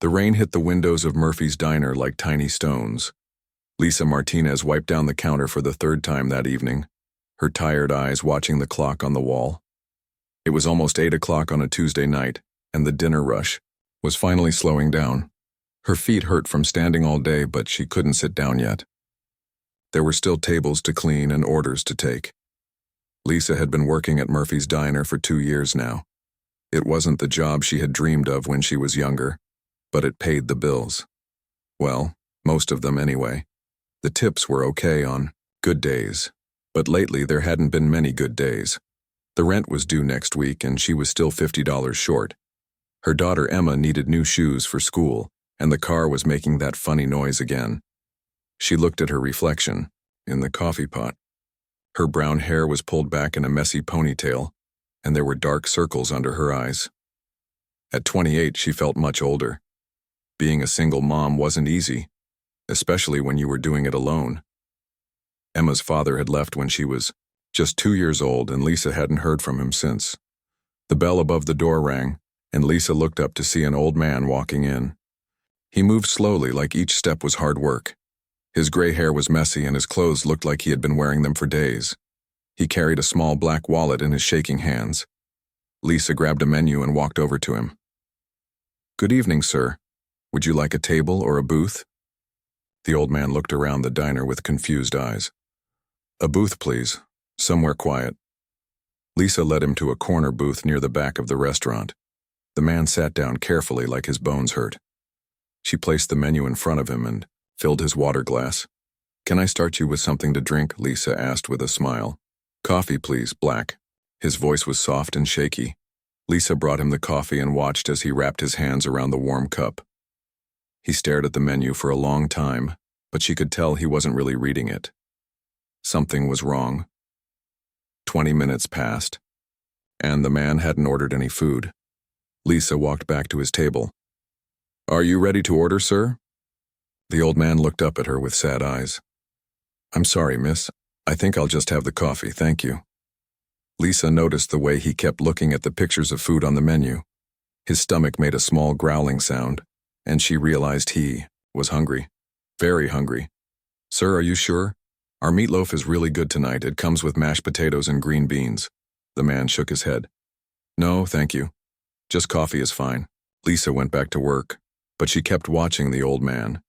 The rain hit the windows of Murphy's diner like tiny stones. Lisa Martinez wiped down the counter for the third time that evening, her tired eyes watching the clock on the wall. It was almost 8 o'clock on a Tuesday night, and the dinner rush was finally slowing down. Her feet hurt from standing all day, but she couldn't sit down yet. There were still tables to clean and orders to take. Lisa had been working at Murphy's diner for 2 years now. It wasn't the job she had dreamed of when she was younger, but it paid the bills. Well, most of them anyway. The tips were okay on good days, but lately there hadn't been many good days. The rent was due next week and she was still $50 short. Her daughter Emma needed new shoes for school, and the car was making that funny noise again. She looked at her reflection in the coffee pot. Her brown hair was pulled back in a messy ponytail, and there were dark circles under her eyes. At 28, she felt much older. Being a single mom wasn't easy, especially when you were doing it alone. Emma's father had left when she was just 2 years old, and Lisa hadn't heard from him since. The bell above the door rang, and Lisa looked up to see an old man walking in. He moved slowly, like each step was hard work. His gray hair was messy and his clothes looked like he had been wearing them for days. He carried a small black wallet in his shaking hands. Lisa grabbed a menu and walked over to him. "Good evening, sir. Would you like a table or a booth?" The old man looked around the diner with confused eyes. "A booth, please. Somewhere quiet." Lisa led him to a corner booth near the back of the restaurant. The man sat down carefully like his bones hurt. She placed the menu in front of him and filled his water glass. "Can I start you with something to drink?" Lisa asked with a smile. "Coffee, please, black." His voice was soft and shaky. Lisa brought him the coffee and watched as he wrapped his hands around the warm cup. He stared at the menu for a long time, but she could tell he wasn't really reading it. Something was wrong. 20 minutes passed, and the man hadn't ordered any food. Lisa walked back to his table. "Are you ready to order, sir?" The old man looked up at her with sad eyes. "I'm sorry, miss. I think I'll just have the coffee, thank you." Lisa noticed the way he kept looking at the pictures of food on the menu. His stomach made a small growling sound, and she realized he was hungry. Very hungry. "Sir, are you sure? Our meatloaf is really good tonight. It comes with mashed potatoes and green beans." The man shook his head. "No, thank you. Just coffee is fine." Lisa went back to work, but she kept watching the old man.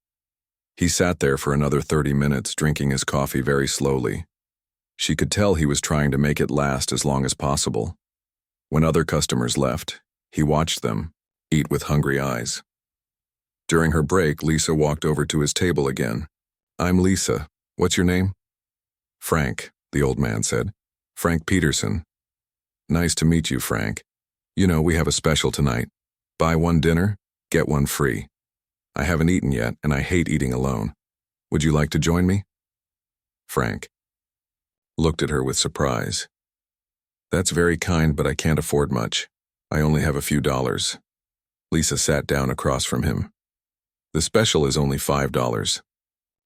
He sat there for another 30 minutes, drinking his coffee very slowly. She could tell he was trying to make it last as long as possible. When other customers left, he watched them eat with hungry eyes. During her break, Lisa walked over to his table again. "I'm Lisa. What's your name?" "Frank," the old man said. "Frank Peterson." "Nice to meet you, Frank. You know, we have a special tonight. Buy one dinner, get one free. I haven't eaten yet, and I hate eating alone. Would you like to join me?" Frank looked at her with surprise. "That's very kind, but I can't afford much. I only have a few dollars." Lisa sat down across from him. "The special is only $5,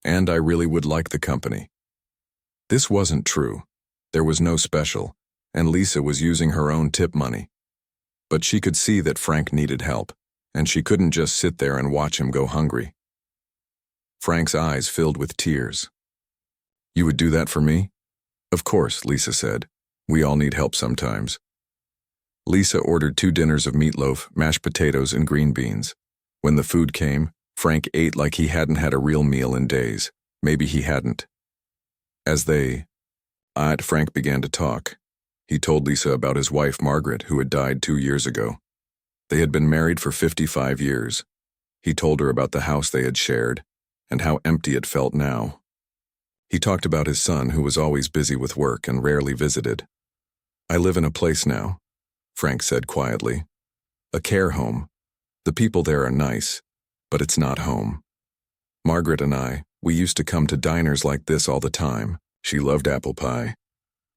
and I really would like the company." This wasn't true. There was no special, and Lisa was using her own tip money. But she could see that Frank needed help, and she couldn't just sit there and watch him go hungry. Frank's eyes filled with tears. "You would do that for me?" "Of course," Lisa said. "We all need help sometimes." Lisa ordered 2 dinners of meatloaf, mashed potatoes, and green beans. When the food came, Frank ate like he hadn't had a real meal in days. Maybe he hadn't. As they ate, Frank began to talk. He told Lisa about his wife, Margaret, who had died 2 years ago. They had been married for 55 years. He told her about the house they had shared, and how empty it felt now. He talked about his son, who was always busy with work and rarely visited. "I live in a place now," Frank said quietly. "A care home. The people there are nice, but it's not home. Margaret and we used to come to diners like this all the time. She loved apple pie."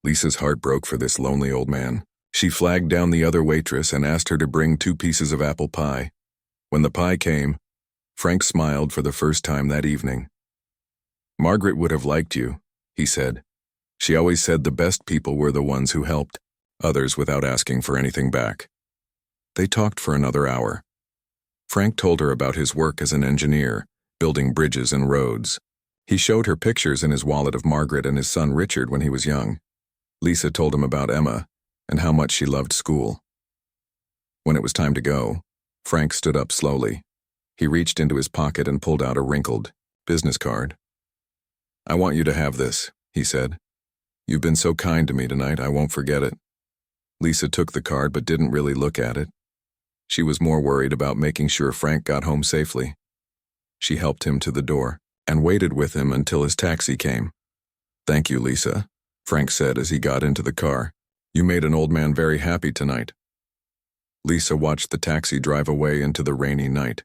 Lisa's heart broke for this lonely old man. She flagged down the other waitress and asked her to bring 2 pieces of apple pie. When the pie came, Frank smiled for the first time that evening. "Margaret would have liked you," he said. "She always said the best people were the ones who helped others without asking for anything back." They talked for another hour. Frank told her about his work as an engineer, building bridges and roads. He showed her pictures in his wallet of Margaret and his son Richard when he was young. Lisa told him about Emma and how much she loved school. When it was time to go, Frank stood up slowly. He reached into his pocket and pulled out a wrinkled business card. "I want you to have this," he said. "You've been so kind to me tonight, I won't forget it." Lisa took the card but didn't really look at it. She was more worried about making sure Frank got home safely. She helped him to the door and waited with him until his taxi came. "Thank you, Lisa," Frank said as he got into the car. "You made an old man very happy tonight." Lisa watched the taxi drive away into the rainy night.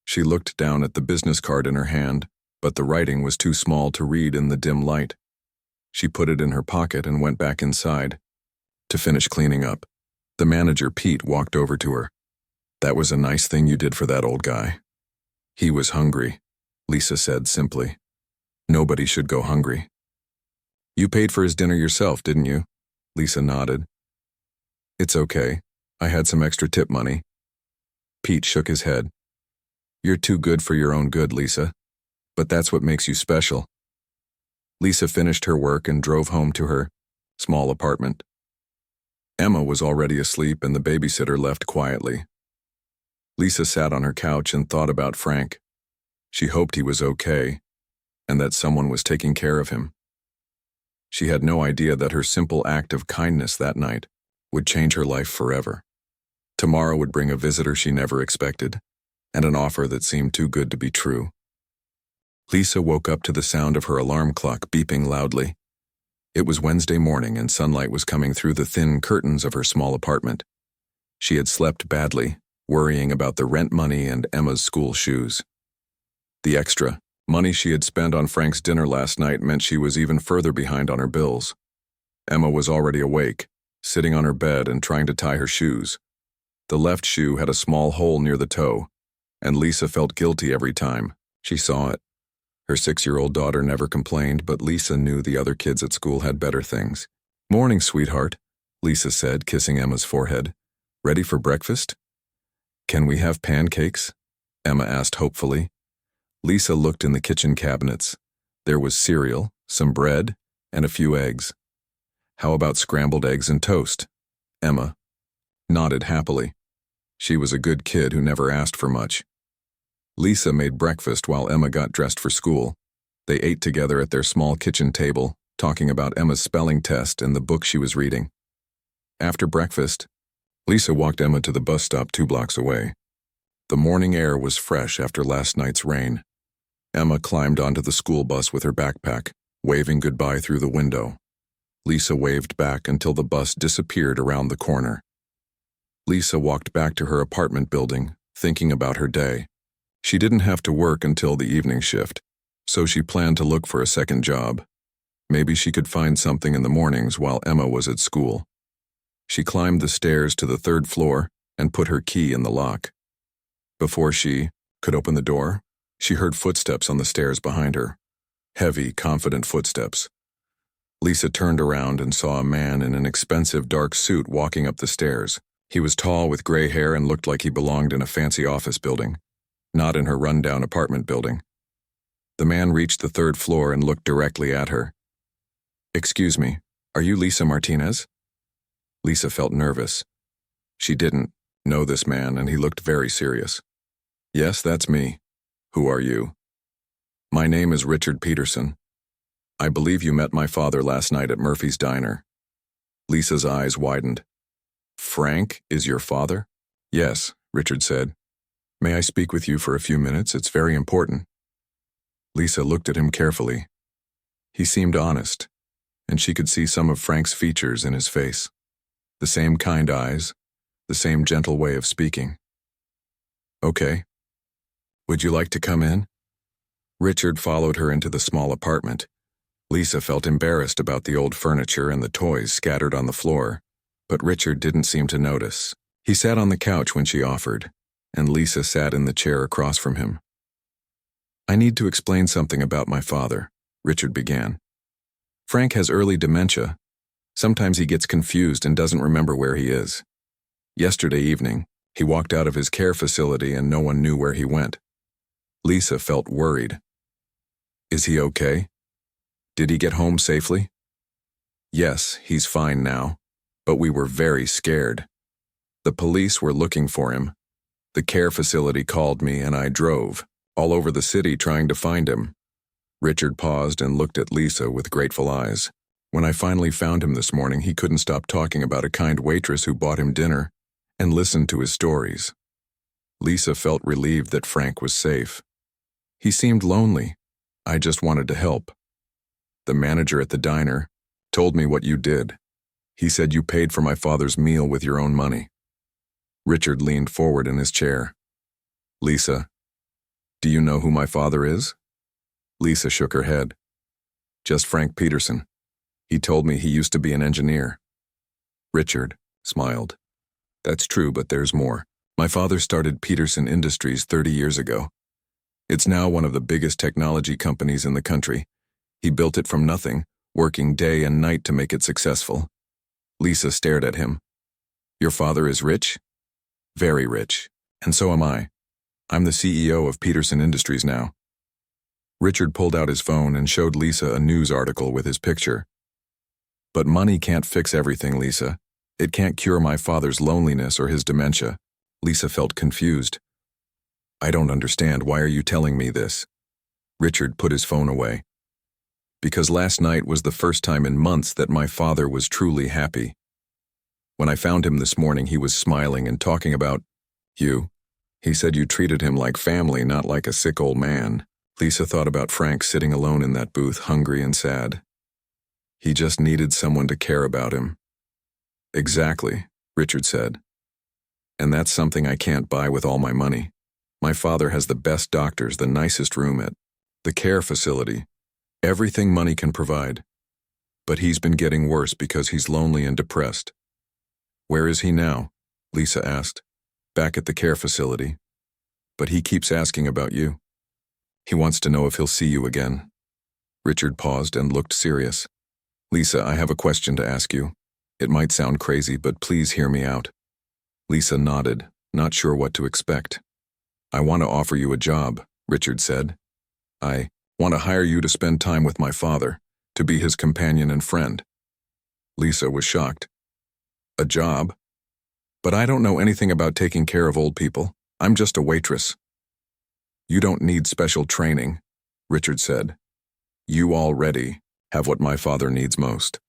She looked down at the business card in her hand, but the writing was too small to read in the dim light. She put it in her pocket and went back inside. To finish cleaning up, the manager, Pete, walked over to her. "That was a nice thing you did for that old guy." "He was hungry," Lisa said simply. "Nobody should go hungry." "You paid for his dinner yourself, didn't you?" Lisa nodded. "It's okay. I had some extra tip money." Pete shook his head. "You're too good for your own good, Lisa. But that's what makes you special." Lisa finished her work and drove home to her small apartment. Emma was already asleep and the babysitter left quietly. Lisa sat on her couch and thought about Frank. She hoped he was okay, and that someone was taking care of him. She had no idea that her simple act of kindness that night would change her life forever. Tomorrow would bring a visitor she never expected, and an offer that seemed too good to be true. Lisa woke up to the sound of her alarm clock beeping loudly. It was Wednesday morning and sunlight was coming through the thin curtains of her small apartment. She had slept badly, worrying about the rent money and Emma's school shoes. The extra money she had spent on Frank's dinner last night meant she was even further behind on her bills. Emma was already awake, sitting on her bed and trying to tie her shoes. The left shoe had a small hole near the toe, and Lisa felt guilty every time she saw it. Her 6-year-old daughter never complained, but Lisa knew the other kids at school had better things. "Morning, sweetheart," Lisa said, kissing Emma's forehead. "Ready for breakfast?" "Can we have pancakes?" Emma asked hopefully. Lisa looked in the kitchen cabinets. There was cereal, some bread, and a few eggs. "How about scrambled eggs and toast?" Emma nodded happily. She was a good kid who never asked for much. Lisa made breakfast while Emma got dressed for school. They ate together at their small kitchen table, talking about Emma's spelling test and the book she was reading. After breakfast, Lisa walked Emma to the bus stop 2 blocks away. The morning air was fresh after last night's rain. Emma climbed onto the school bus with her backpack, waving goodbye through the window. Lisa waved back until the bus disappeared around the corner. Lisa walked back to her apartment building, thinking about her day. She didn't have to work until the evening shift, so she planned to look for a second job. Maybe she could find something in the mornings while Emma was at school. She climbed the stairs to the 3rd floor and put her key in the lock. Before she could open the door, she heard footsteps on the stairs behind her. Heavy, confident footsteps. Lisa turned around and saw a man in an expensive dark suit walking up the stairs. He was tall with gray hair and looked like he belonged in a fancy office building, not in her rundown apartment building. The man reached the 3rd floor and looked directly at her. "Excuse me, are you Lisa Martinez?" Lisa felt nervous. She didn't know this man, and he looked very serious. "Yes, that's me. Who are you?" "My name is Richard Peterson. I believe you met my father last night at Murphy's Diner." Lisa's eyes widened. "Frank is your father?" "Yes," Richard said. "May I speak with you for a few minutes? It's very important." Lisa looked at him carefully. He seemed honest, and she could see some of Frank's features in his face. The same kind eyes, the same gentle way of speaking. "Okay. Would you like to come in?" Richard followed her into the small apartment. Lisa felt embarrassed about the old furniture and the toys scattered on the floor, but Richard didn't seem to notice. He sat on the couch when she offered, and Lisa sat in the chair across from him. "I need to explain something about my father," Richard began. "Frank has early dementia. Sometimes he gets confused and doesn't remember where he is. Yesterday evening, He walked out of his care facility and no one knew where he went. Lisa felt worried. Is he okay? Did he get home safely? Yes, he's fine now, but we were very scared. The police were looking for him. The care facility called me and I drove all over the city trying to find him. Richard paused and looked at Lisa with grateful eyes. When I finally found him this morning, he couldn't stop talking about a kind waitress who bought him dinner and listened to his stories. Lisa felt relieved that Frank was safe. He seemed lonely. I just wanted to help. The manager at the diner told me what you did. He said you paid for my father's meal with your own money. Richard leaned forward in his chair. Lisa, do you know who my father is? Lisa shook her head. Just Frank Peterson. He told me he used to be an engineer. Richard smiled. That's true, but there's more. My father started Peterson Industries 30 years ago. It's now one of the biggest technology companies in the country. He built it from nothing, working day and night to make it successful. Lisa stared at him. Your father is rich? Very rich. And so am I. I'm the CEO of Peterson Industries now. Richard pulled out his phone and showed Lisa a news article with his picture. But money can't fix everything, Lisa. It can't cure my father's loneliness or his dementia. Lisa felt confused. I don't understand. Why are you telling me this? Richard put his phone away. Because last night was the first time in months that my father was truly happy. When I found him this morning, he was smiling and talking about you. He said you treated him like family, not like a sick old man. Lisa thought about Frank sitting alone in that booth, hungry and sad. He just needed someone to care about him. Exactly, Richard said. And that's something I can't buy with all my money. My father has the best doctors, the nicest room at the care facility. Everything money can provide. But he's been getting worse because he's lonely and depressed. Where is he now? Lisa asked. Back at the care facility. But he keeps asking about you. He wants to know if he'll see you again. Richard paused and looked serious. Lisa, I have a question to ask you. It might sound crazy, but please hear me out. Lisa nodded, not sure what to expect. I want to offer you a job, Richard said. I want to hire you to spend time with my father, to be his companion and friend. Lisa was shocked. A job? But I don't know anything about taking care of old people. I'm just a waitress. You don't need special training, Richard said. You already have what my father needs most.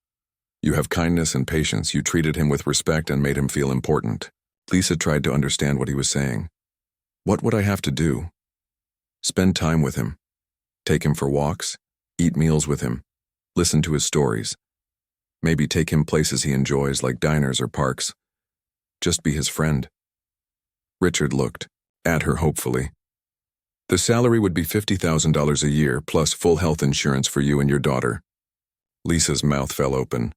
You have kindness and patience. You treated him with respect and made him feel important. Lisa tried to understand what he was saying. What would I have to do? Spend time with him. Take him for walks. Eat meals with him. Listen to his stories. Maybe take him places he enjoys, like diners or parks. Just be his friend. Richard looked at her hopefully. The salary would be $50,000 a year, plus full health insurance for you and your daughter. Lisa's mouth fell open.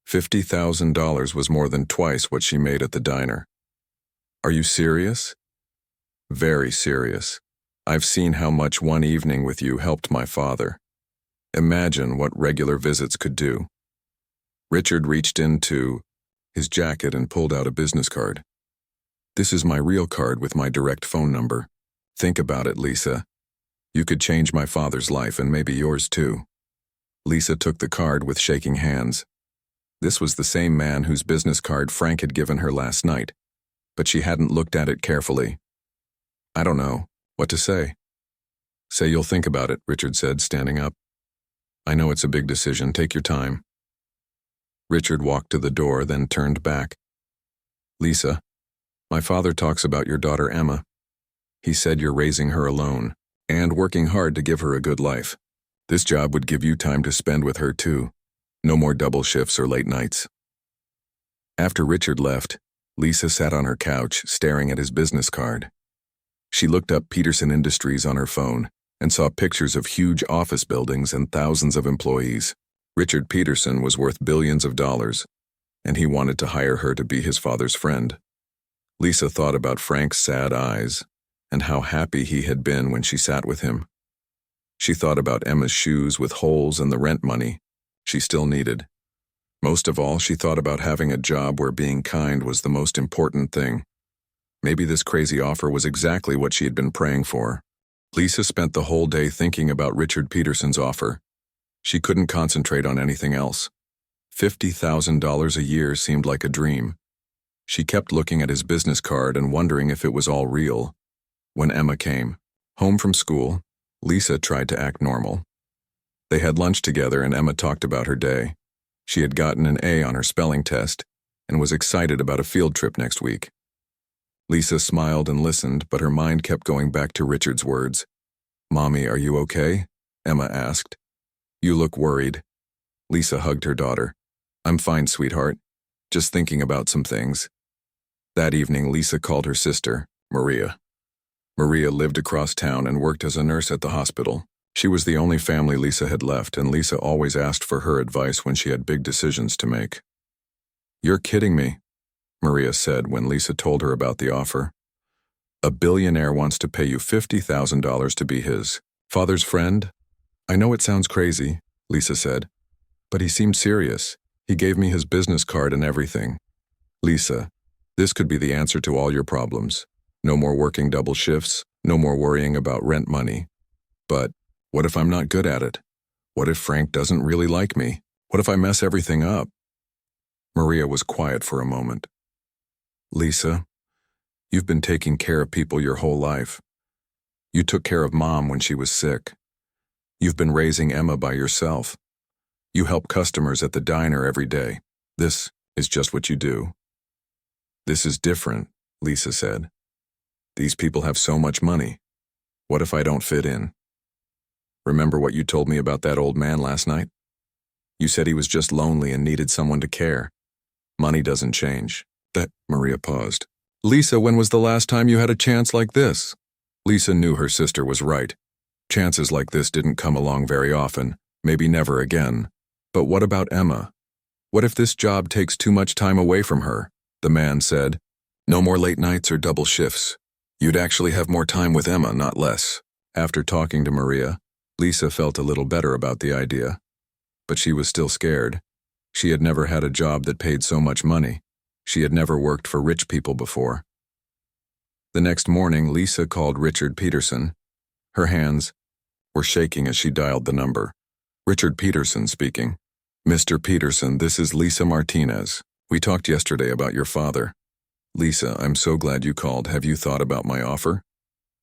$50,000 was more than twice what she made at the diner. Are you serious? Very serious. I've seen how much one evening with you helped my father. Imagine what regular visits could do. Richard reached into his jacket and pulled out a business card. This is my real card with my direct phone number. Think about it, Lisa. You could change my father's life and maybe yours too. Lisa took the card with shaking hands. This was the same man whose business card Frank had given her last night, but she hadn't looked at it carefully. I don't know what to say. Say you'll think about it, Richard said, standing up. I know it's a big decision. Take your time. Richard walked to the door, then turned back. Lisa, my father talks about your daughter Emma. He said you're raising her alone and working hard to give her a good life. This job would give you time to spend with her too. No more double shifts or late nights. After Richard left, Lisa sat on her couch, staring at his business card. She looked up Peterson Industries on her phone and saw pictures of huge office buildings and thousands of employees. Richard Peterson was worth billions of dollars, and he wanted to hire her to be his father's friend. Lisa thought about Frank's sad eyes and how happy he had been when she sat with him. She thought about Emma's shoes with holes and the rent money she still needed. Most of all, she thought about having a job where being kind was the most important thing. Maybe this crazy offer was exactly what she had been praying for. Lisa spent the whole day thinking about Richard Peterson's offer. She couldn't concentrate on anything else. $50,000 a year seemed like a dream. She kept looking at his business card and wondering if it was all real. When Emma came home from school, Lisa tried to act normal. They had lunch together and Emma talked about her day. She had gotten an A on her spelling test and was excited about a field trip next week. Lisa smiled and listened, but her mind kept going back to Richard's words. "Mommy, are you okay?" Emma asked. "You look worried." Lisa hugged her daughter. "I'm fine, sweetheart. Just thinking about some things." That evening, Lisa called her sister, Maria. Maria lived across town and worked as a nurse at the hospital. She was the only family Lisa had left, and Lisa always asked for her advice when she had big decisions to make. "You're kidding me," Maria said when Lisa told her about the offer. "A billionaire wants to pay you $50,000 to be his father's friend?" "I know it sounds crazy," Lisa said, "but he seemed serious. He gave me his business card and everything." "Lisa, this could be the answer to all your problems. No more working double shifts, no more worrying about rent money. But what if I'm not good at it? What if Frank doesn't really like me? What if I mess everything up?" Maria was quiet for a moment. "Lisa, you've been taking care of people your whole life. You took care of Mom when she was sick. You've been raising Emma by yourself. You help customers at the diner every day. This is just what you do." "This is different," Lisa said. "These people have so much money. What if I don't fit in? Remember what you told me about that old man last night? You said he was just lonely and needed someone to care. Money doesn't change." Maria paused. "Lisa, when was the last time you had a chance like this?" Lisa knew her sister was right. Chances like this didn't come along very often, maybe never again. But what about Emma? What if this job takes too much time away from her? The man said, "No more late nights or double shifts. You'd actually have more time with Emma, not less." After talking to Maria, Lisa felt a little better about the idea. But she was still scared. She had never had a job that paid so much money. She had never worked for rich people before. The next morning, Lisa called Richard Peterson. Her hands were shaking as she dialed the number. "Richard Peterson speaking." "Mr. Peterson, this is Lisa Martinez. We talked yesterday about your father." "Lisa, I'm so glad you called. Have you thought about my offer?"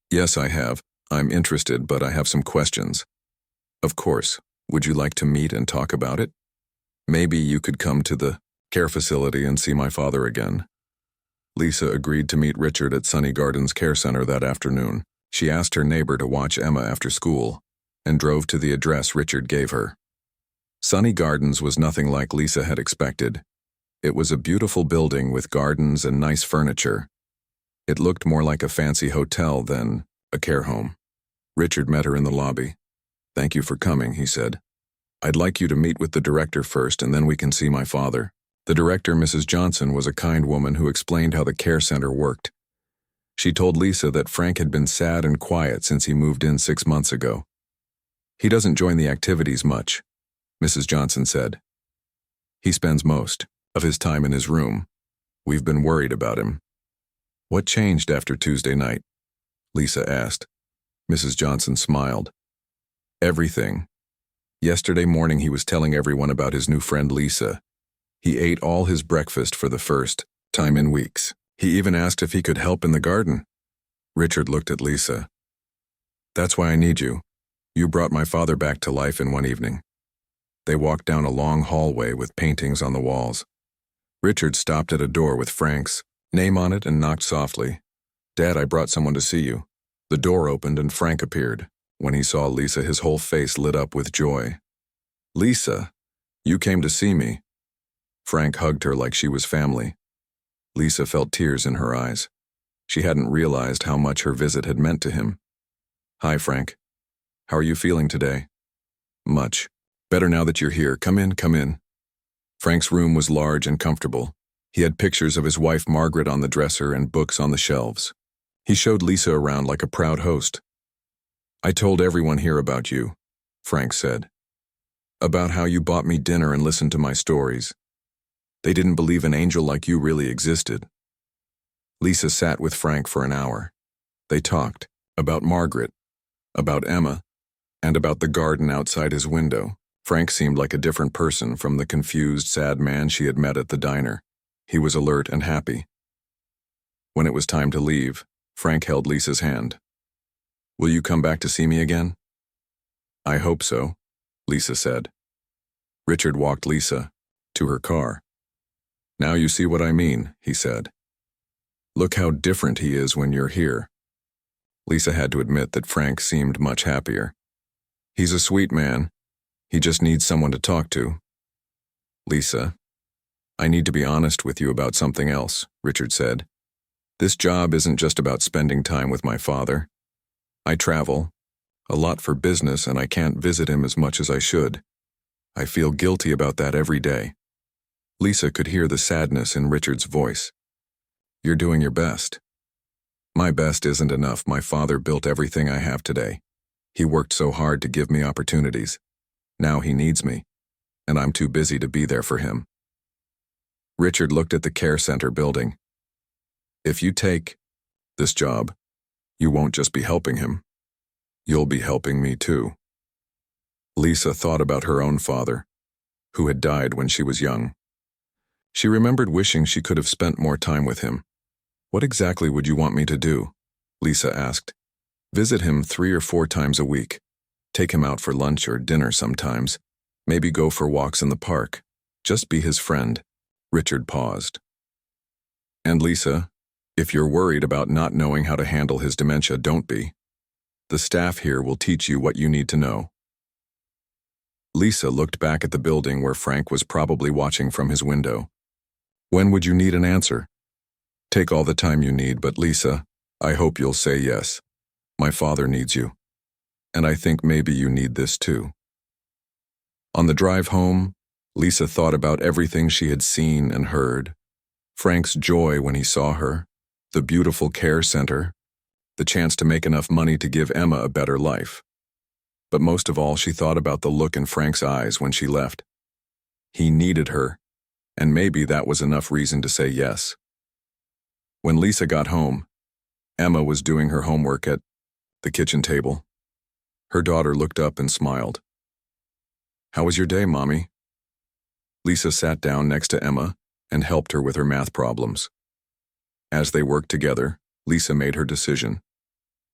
"Yes, I have. I'm interested, but I have some questions." "Of course. Would you like to meet and talk about it? Maybe you could come to the care facility and see my father again." Lisa agreed to meet Richard at Sunny Gardens Care Center that afternoon. She asked her neighbor to watch Emma after school and drove to the address Richard gave her. Sunny Gardens was nothing like Lisa had expected. It was a beautiful building with gardens and nice furniture. It looked more like a fancy hotel than a care home. Richard met her in the lobby. "Thank you for coming," he said. "I'd like you to meet with the director first, and then we can see my father." The director, Mrs. Johnson, was a kind woman who explained how the care center worked. She told Lisa that Frank had been sad and quiet since he moved in 6 months ago. "He doesn't join the activities much," Mrs. Johnson said. "He spends most of his time in his room. We've been worried about him." "What changed after Tuesday night?" Lisa asked. Mrs. Johnson smiled. "Everything. Yesterday morning he was telling everyone about his new friend Lisa. He ate all his breakfast for the first time in weeks. He even asked if he could help in the garden." Richard looked at Lisa. "That's why I need you. You brought my father back to life in one evening." They walked down a long hallway with paintings on the walls. Richard stopped at a door with Frank's name on it and knocked softly. "Dad, I brought someone to see you." The door opened and Frank appeared. When he saw Lisa, his whole face lit up with joy. "Lisa, you came to see me." Frank hugged her like she was family. Lisa felt tears in her eyes. She hadn't realized how much her visit had meant to him. "Hi, Frank. How are you feeling today?" "Much better now that you're here. Come in, come in." Frank's room was large and comfortable. He had pictures of his wife Margaret on the dresser and books on the shelves. He showed Lisa around like a proud host. "I told everyone here about you," Frank said. "About how you bought me dinner and listened to my stories. They didn't believe an angel like you really existed." Lisa sat with Frank for an hour. They talked about Margaret, about Emma, and about the garden outside his window. Frank seemed like a different person from the confused, sad man she had met at the diner. He was alert and happy. When it was time to leave, Frank held Lisa's hand. "Will you come back to see me again?" "I hope so," Lisa said. Richard walked Lisa to her car. "Now you see what I mean," he said. "Look how different he is when you're here." Lisa had to admit that Frank seemed much happier. "He's a sweet man. He just needs someone to talk to." "Lisa, I need to be honest with you about something else," Richard said. "This job isn't just about spending time with my father. I travel a lot for business and I can't visit him as much as I should. I feel guilty about that every day." Lisa could hear the sadness in Richard's voice. "You're doing your best." "My best isn't enough. My father built everything I have today. He worked so hard to give me opportunities. Now he needs me, and I'm too busy to be there for him." Richard looked at the care center building. "If you take this job, you won't just be helping him. You'll be helping me too." Lisa thought about her own father, who had died when she was young. She remembered wishing she could have spent more time with him. "What exactly would you want me to do?" Lisa asked. "Visit him 3 or 4 times a week. Take him out for lunch or dinner sometimes. Maybe go for walks in the park. Just be his friend." Richard paused. "And Lisa, if you're worried about not knowing how to handle his dementia, don't be. The staff here will teach you what you need to know." Lisa looked back at the building where Frank was probably watching from his window. "When would you need an answer?" "Take all the time you need, but Lisa, I hope you'll say yes. My father needs you. And I think maybe you need this too." On the drive home, Lisa thought about everything she had seen and heard. Frank's joy when he saw her, the beautiful care center, the chance to make enough money to give Emma a better life. But most of all, she thought about the look in Frank's eyes when she left. He needed her, and maybe that was enough reason to say yes. When Lisa got home, Emma was doing her homework at the kitchen table. Her daughter looked up and smiled. "How was your day, Mommy?" Lisa sat down next to Emma and helped her with her math problems. As they worked together, Lisa made her decision.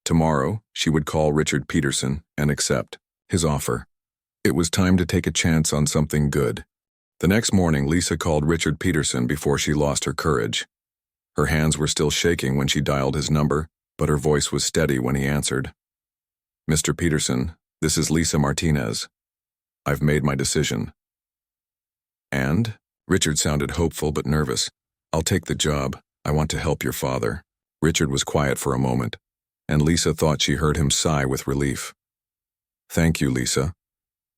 Tomorrow, she would call Richard Peterson and accept his offer. It was time to take a chance on something good. The next morning, Lisa called Richard Peterson before she lost her courage. Her hands were still shaking when she dialed his number, but her voice was steady when he answered. "Mr. Peterson, this is Lisa Martinez. I've made my decision." "And?" Richard sounded hopeful but nervous. "I'll take the job. I want to help your father." Richard was quiet for a moment, and Lisa thought she heard him sigh with relief. "Thank you, Lisa.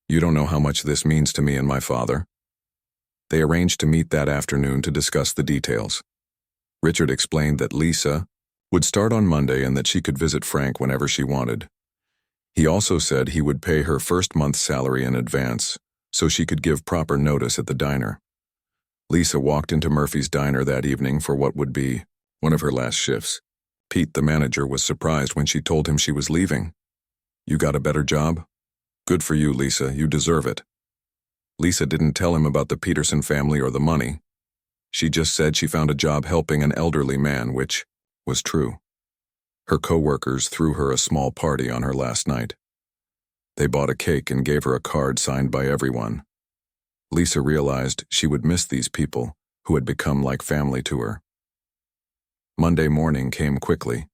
You don't know how much this means to me and my father." They arranged to meet that afternoon to discuss the details. Richard explained that Lisa would start on Monday and that she could visit Frank whenever she wanted. He also said he would pay her first month's salary in advance, so she could give proper notice at the diner. Lisa walked into Murphy's diner that evening for what would be one of her last shifts. Pete, the manager, was surprised when she told him she was leaving. "You got a better job? Good for you, Lisa. You deserve it." Lisa didn't tell him about the Peterson family or the money. She just said she found a job helping an elderly man, which was true. Her co-workers threw her a small party on her last night. They bought a cake and gave her a card signed by everyone. Lisa realized she would miss these people who had become like family to her. Monday morning came quickly.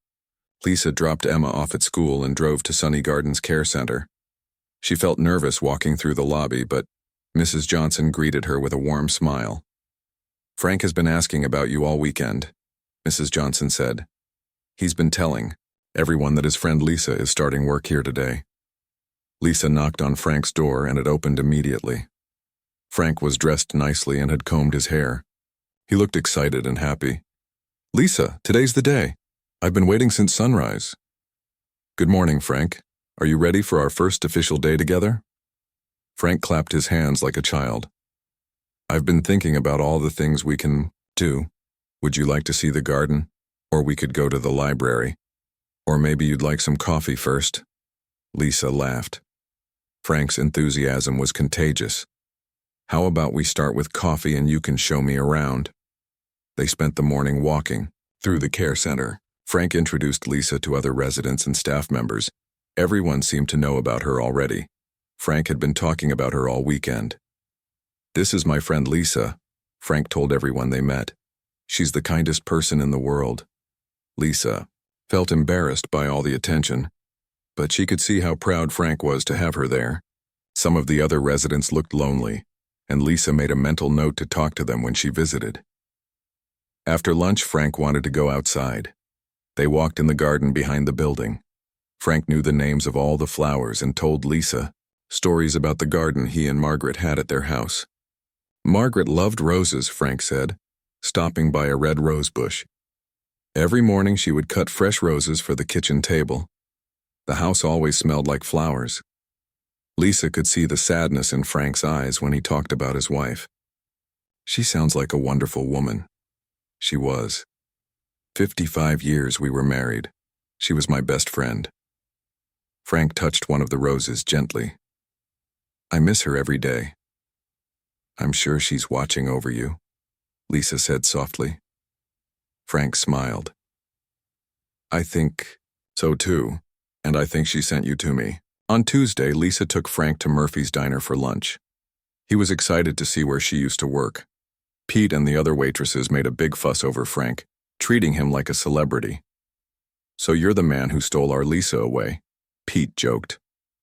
Lisa dropped Emma off at school and drove to Sunny Gardens Care Center. She felt nervous walking through the lobby, but Mrs. Johnson greeted her with a warm smile. "Frank has been asking about you all weekend," Mrs. Johnson said. "He's been telling everyone that his friend Lisa is starting work here today." Lisa knocked on Frank's door and it opened immediately. Frank was dressed nicely and had combed his hair. He looked excited and happy. "Lisa, today's the day. I've been waiting since sunrise." "Good morning, Frank. Are you ready for our first official day together?" Frank clapped his hands like a child. "I've been thinking about all the things we can do. Would you like to see the garden?" Or we could go to the library. Or maybe you'd like some coffee first." Lisa laughed. Frank's enthusiasm was contagious. "How about we start with coffee and you can show me around?" They spent the morning walking through the care center. Frank introduced Lisa to other residents and staff members. Everyone seemed to know about her already. Frank had been talking about her all weekend. "This is my friend Lisa," Frank told everyone they met. "She's the kindest person in the world." Lisa felt embarrassed by all the attention, but she could see how proud Frank was to have her there. Some of the other residents looked lonely, and Lisa made a mental note to talk to them when she visited. After lunch, Frank wanted to go outside. They walked in the garden behind the building. Frank knew the names of all the flowers and told Lisa stories about the garden he and Margaret had at their house. Margaret loved roses, Frank said, stopping by a red rose bush. Every morning she would cut fresh roses for the kitchen table. The house always smelled like flowers. Lisa could see the sadness in Frank's eyes when he talked about his wife. "She sounds like a wonderful woman." She was. 55 years we were married. She was my best friend. Frank touched one of the roses gently. "I miss her every day." "I'm sure she's watching over you," Lisa said softly. Frank smiled. "I think so too, and I think she sent you to me." On Tuesday, Lisa took Frank to Murphy's Diner for lunch. He was excited to see where she used to work. Pete and the other waitresses made a big fuss over Frank, treating him like a celebrity. "So you're the man who stole our Lisa away," Pete joked.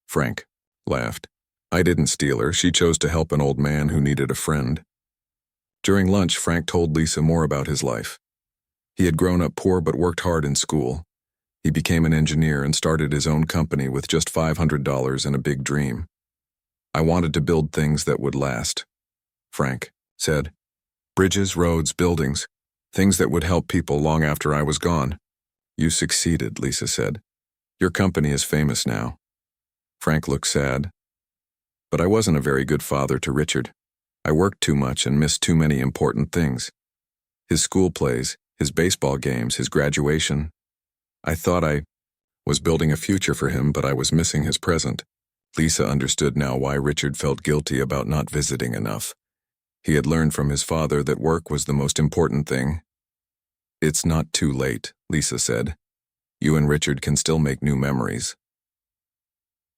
Frank laughed. "I didn't steal her. She chose to help an old man who needed a friend." During lunch, Frank told Lisa more about his life. He had grown up poor but worked hard in school. He became an engineer and started his own company with just $500 and a big dream. "I wanted to build things that would last," Frank said. "Bridges, roads, buildings, things that would help people long after I was gone." "You succeeded," Lisa said. "Your company is famous now." Frank looked sad. "But I wasn't a very good father to Richard. I worked too much and missed too many important things. His school plays, his baseball games, his graduation. I thought I was building a future for him, but I was missing his present." Lisa understood now why Richard felt guilty about not visiting enough. He had learned from his father that work was the most important thing. "It's not too late," Lisa said. "You and Richard can still make new memories."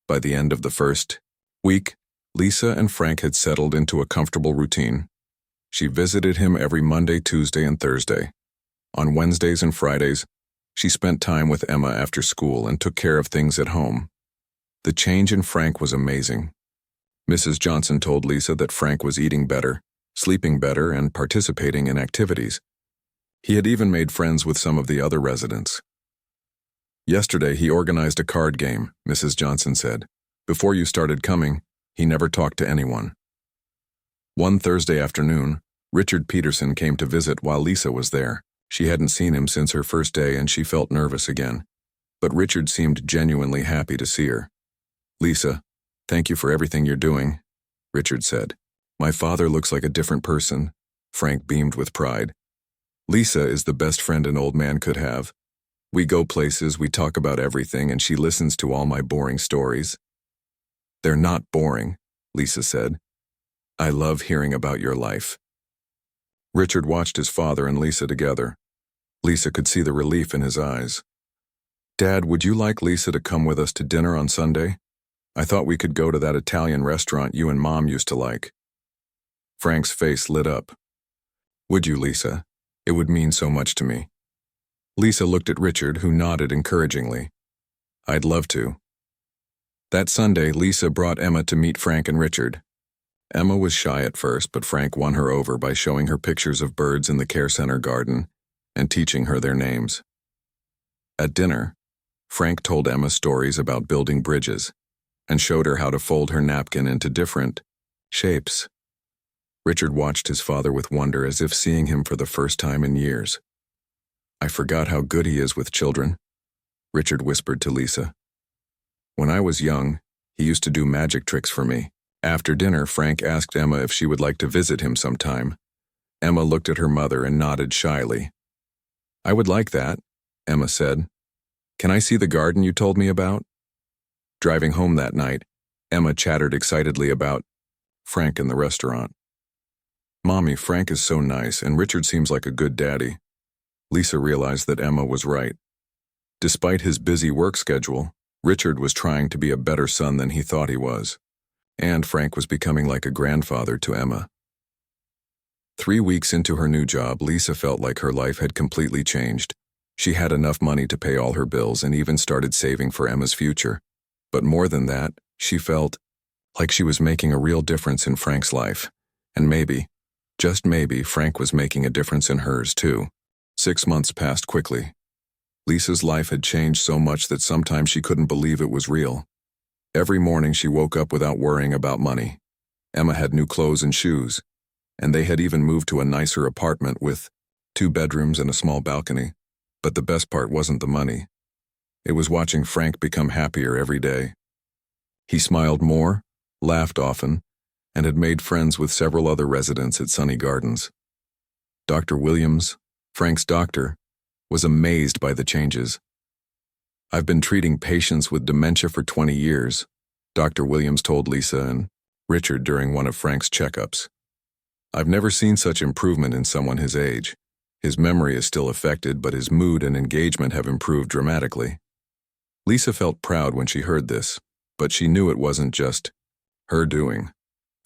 By the end of the first week, Lisa and Frank had settled into a comfortable routine. She visited him every Monday, Tuesday, and Thursday. On Wednesdays and Fridays, she spent time with Emma after school and took care of things at home. The change in Frank was amazing. Mrs. Johnson told Lisa that Frank was eating better, sleeping better, and participating in activities. He had even made friends with some of the other residents. "Yesterday he organized a card game," Mrs. Johnson said. "Before you started coming, he never talked to anyone." One Thursday afternoon, Richard Peterson came to visit while Lisa was there. She hadn't seen him since her first day and she felt nervous again. But Richard seemed genuinely happy to see her. "Lisa, thank you for everything you're doing," Richard said. "My father looks like a different person." Frank beamed with pride. "Lisa is the best friend an old man could have. We go places, we talk about everything, and she listens to all my boring stories." "They're not boring," Lisa said. "I love hearing about your life." Richard watched his father and Lisa together. Lisa could see the relief in his eyes. "Dad, would you like Lisa to come with us to dinner on Sunday? I thought we could go to that Italian restaurant you and Mom used to like." Frank's face lit up. "Would you, Lisa? It would mean so much to me." Lisa looked at Richard, who nodded encouragingly. "I'd love to." That Sunday, Lisa brought Emma to meet Frank and Richard. Emma was shy at first, but Frank won her over by showing her pictures of birds in the care center garden and teaching her their names. At dinner, Frank told Emma stories about building bridges and showed her how to fold her napkin into different shapes. Richard watched his father with wonder, as if seeing him for the first time in years. "I forgot how good he is with children," Richard whispered to Lisa. "When I was young, he used to do magic tricks for me." After dinner, Frank asked Emma if she would like to visit him sometime. Emma looked at her mother and nodded shyly. I would like that, Emma said. Can I see the garden you told me about? Driving home that night, Emma chattered excitedly about Frank in the restaurant. Mommy, Frank is so nice, and Richard seems like a good daddy. Lisa realized that Emma was right. Despite his busy work schedule, Richard was trying to be a better son than he thought he was. And Frank was becoming like a grandfather to Emma. 3 weeks into her new job, Lisa felt like her life had completely changed. She had enough money to pay all her bills and even started saving for Emma's future. But more than that, she felt like she was making a real difference in Frank's life. And maybe, just maybe, Frank was making a difference in hers too. 6 months passed quickly. Lisa's life had changed so much that sometimes she couldn't believe it was real. Every morning she woke up without worrying about money. Emma had new clothes and shoes, and they had even moved to a nicer apartment with 2 bedrooms and a small balcony. But the best part wasn't the money. It was watching Frank become happier every day. He smiled more, laughed often, and had made friends with several other residents at Sunny Gardens. Dr. Williams, Frank's doctor, was amazed by the changes. I've been treating patients with dementia for 20 years, Dr. Williams told Lisa and Richard during one of Frank's checkups. I've never seen such improvement in someone his age. His memory is still affected, but his mood and engagement have improved dramatically. Lisa felt proud when she heard this, but she knew it wasn't just her doing.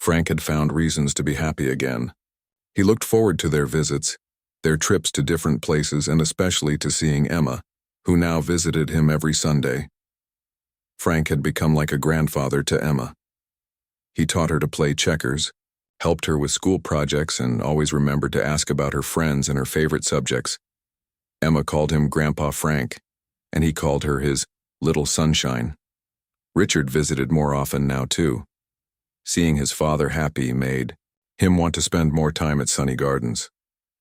Frank had found reasons to be happy again. He looked forward to their visits, their trips to different places, and especially to seeing Emma, who now visited him every Sunday. Frank had become like a grandfather to Emma. He taught her to play checkers, helped her with school projects, and always remembered to ask about her friends and her favorite subjects. Emma called him Grandpa Frank, and he called her his little sunshine. Richard visited more often now too. Seeing his father happy made him want to spend more time at Sunny Gardens.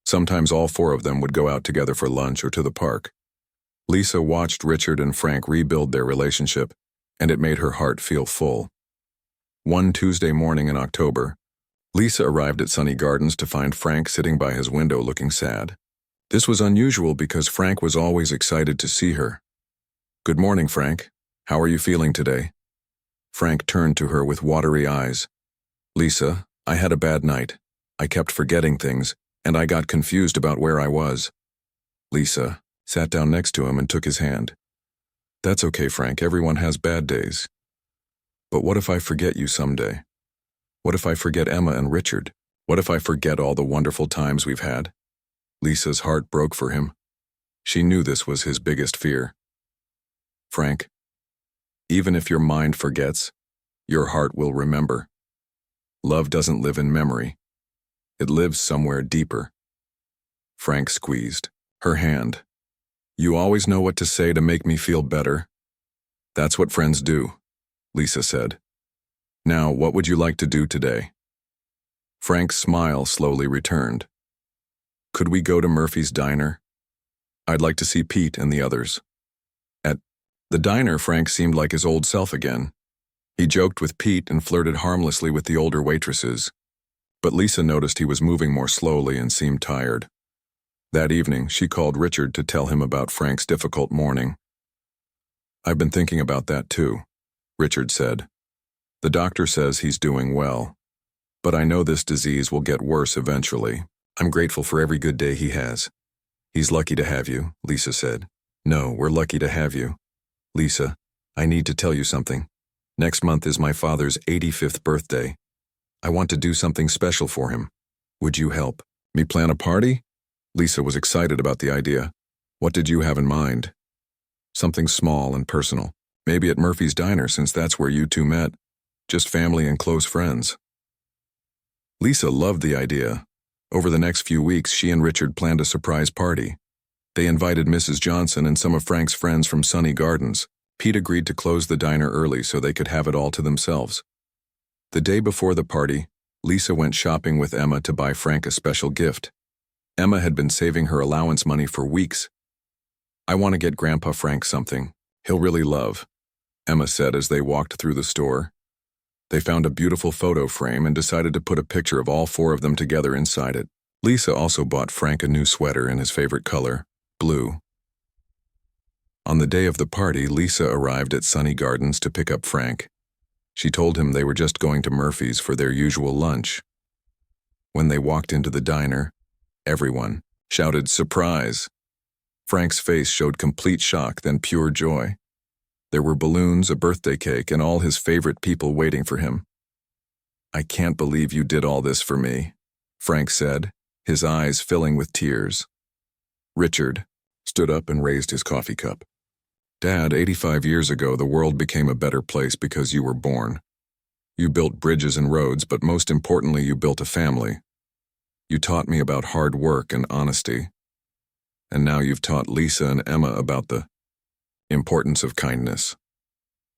Sometimes all 4 of them would go out together for lunch or to the park. Lisa watched Richard and Frank rebuild their relationship, and it made her heart feel full. One Tuesday morning in October, Lisa arrived at Sunny Gardens to find Frank sitting by his window looking sad. This was unusual because Frank was always excited to see her. "Good morning, Frank. How are you feeling today?" Frank turned to her with watery eyes. "Lisa, I had a bad night. I kept forgetting things, and I got confused about where I was." Lisa sat down next to him and took his hand. "That's okay, Frank. Everyone has bad days. But what if I forget you someday? What if I forget Emma and Richard? What if I forget all the wonderful times we've had?" Lisa's heart broke for him. She knew this was his biggest fear. "Frank, even if your mind forgets, your heart will remember. Love doesn't live in memory. It lives somewhere deeper." Frank squeezed her hand. "You always know what to say to make me feel better." "That's what friends do," Lisa said. "Now, what would you like to do today?" Frank's smile slowly returned. "Could we go to Murphy's Diner? I'd like to see Pete and the others." At the diner, Frank seemed like his old self again. He joked with Pete and flirted harmlessly with the older waitresses. But Lisa noticed he was moving more slowly and seemed tired. That evening, she called Richard to tell him about Frank's difficult morning. "I've been thinking about that too," Richard said. "The doctor says he's doing well, but I know this disease will get worse eventually. I'm grateful for every good day he has." "He's lucky to have you," Lisa said. "No, we're lucky to have you. Lisa, I need to tell you something. Next month is my father's 85th birthday. I want to do something special for him. Would you help me plan a party?" Lisa was excited about the idea. "What did you have in mind?" "Something small and personal. Maybe at Murphy's Diner, since that's where you two met. Just family and close friends." Lisa loved the idea. Over the next few weeks, she and Richard planned a surprise party. They invited Mrs. Johnson and some of Frank's friends from Sunny Gardens. Pete agreed to close the diner early so they could have it all to themselves. The day before the party, Lisa went shopping with Emma to buy Frank a special gift. Emma had been saving her allowance money for weeks. "I want to get Grandpa Frank something he'll really love," Emma said as they walked through the store. They found a beautiful photo frame and decided to put a picture of all 4 of them together inside it. Lisa also bought Frank a new sweater in his favorite color, blue. On the day of the party, Lisa arrived at Sunny Gardens to pick up Frank. She told him they were just going to Murphy's for their usual lunch. When they walked into the diner, everyone shouted, "Surprise!" Frank's face showed complete shock, then pure joy. There were balloons, a birthday cake, and all his favorite people waiting for him. "I can't believe you did all this for me," Frank said, his eyes filling with tears. Richard stood up and raised his coffee cup. "Dad, 85 years ago, the world became a better place because you were born. You built bridges and roads, but most importantly, you built a family. You taught me about hard work and honesty. And now you've taught Lisa and Emma about the importance of kindness."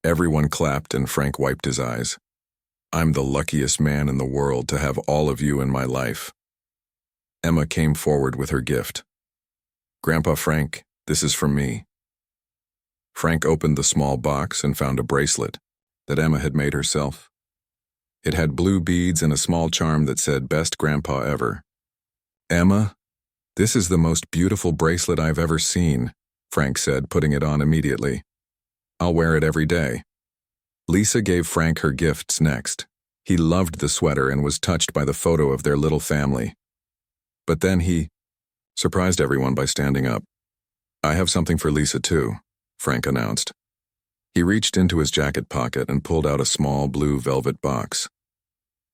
Everyone clapped and Frank wiped his eyes. "I'm the luckiest man in the world to have all of you in my life." Emma came forward with her gift. "Grandpa Frank, this is from me." Frank opened the small box and found a bracelet that Emma had made herself. It had blue beads and a small charm that said, "Best Grandpa Ever." "Emma, this is the most beautiful bracelet I've ever seen," Frank said, putting it on immediately. "I'll wear it every day." Lisa gave Frank her gifts next. He loved the sweater and was touched by the photo of their little family. But then he surprised everyone by standing up. "I have something for Lisa too," Frank announced. He reached into his jacket pocket and pulled out a small blue velvet box.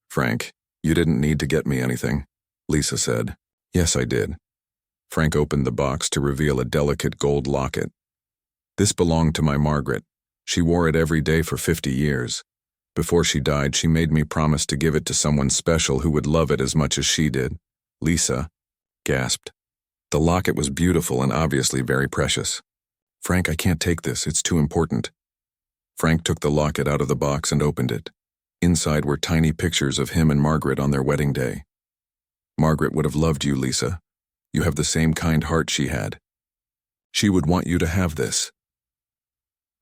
"Frank, you didn't need to get me anything," Lisa said. "Yes, I did." Frank opened the box to reveal a delicate gold locket. "This belonged to my Margaret. She wore it every day for 50 years. Before she died, she made me promise to give it to someone special who would love it as much as she did." Lisa gasped. The locket was beautiful and obviously very precious. "Frank, I can't take this. It's too important." Frank took the locket out of the box and opened it. Inside were tiny pictures of him and Margaret on their wedding day. "Margaret would have loved you, Lisa. You have the same kind heart she had. She would want you to have this."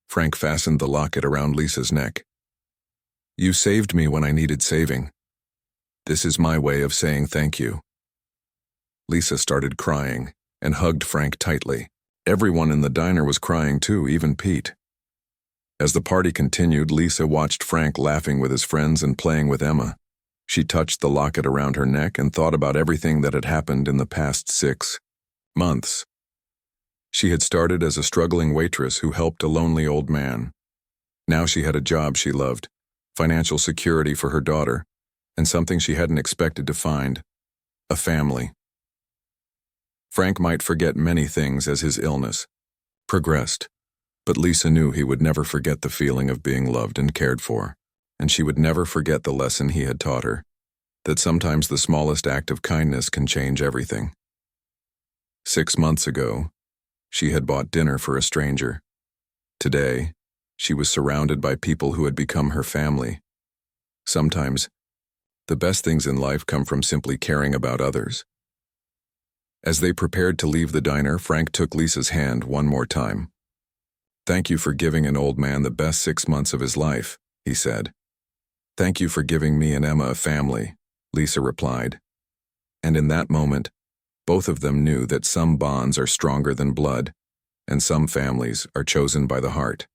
Frank fastened the locket around Lisa's neck. "You saved me when I needed saving. This is my way of saying thank you." Lisa started crying and hugged Frank tightly. Everyone in the diner was crying too, even Pete. As the party continued, Lisa watched Frank laughing with his friends and playing with Emma. She touched the locket around her neck and thought about everything that had happened in the past 6 months. She had started as a struggling waitress who helped a lonely old man. Now she had a job she loved, financial security for her daughter, and something she hadn't expected to find: a family. Frank might forget many things as his illness progressed, but Lisa knew he would never forget the feeling of being loved and cared for, and she would never forget the lesson he had taught her, that sometimes the smallest act of kindness can change everything. 6 months ago, she had bought dinner for a stranger. Today, she was surrounded by people who had become her family. Sometimes, the best things in life come from simply caring about others. As they prepared to leave the diner, Frank took Lisa's hand one more time. "Thank you for giving an old man the best 6 months of his life," he said. "Thank you for giving me and Emma a family," Lisa replied. And in that moment, both of them knew that some bonds are stronger than blood, and some families are chosen by the heart.